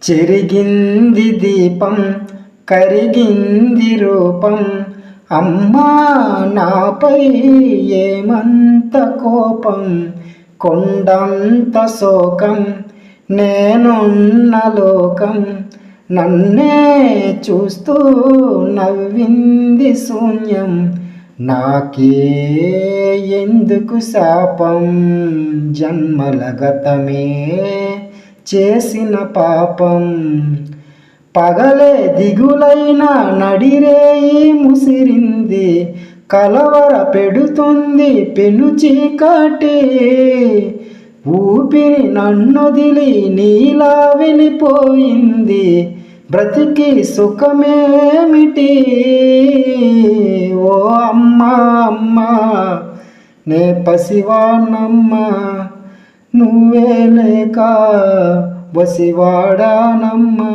చెరిగింది దీపం కరిగింది రూపం, అమ్మా నాపై ఏమంత కోపం, కొండంత శోకం నేనున్న లోకం, నన్నే చూస్తూ నవ్వింది శూన్యం, నాకే ఎందుకు శాపం, జన్మల గతమే చేసిన పాపం, పగలే దిగులైన నడిరేయి ముసిరింది, కలవర పెడుతుంది పెను చీకటి, ఊపిరి నన్నొదిలి నీలా వెళ్ళిపోయింది, బ్రతికి సుఖమేమిటి, ఓ అమ్మా అమ్మా నే పసివాణమ్మా, నువ్వే లేక వసివాడానమ్మా.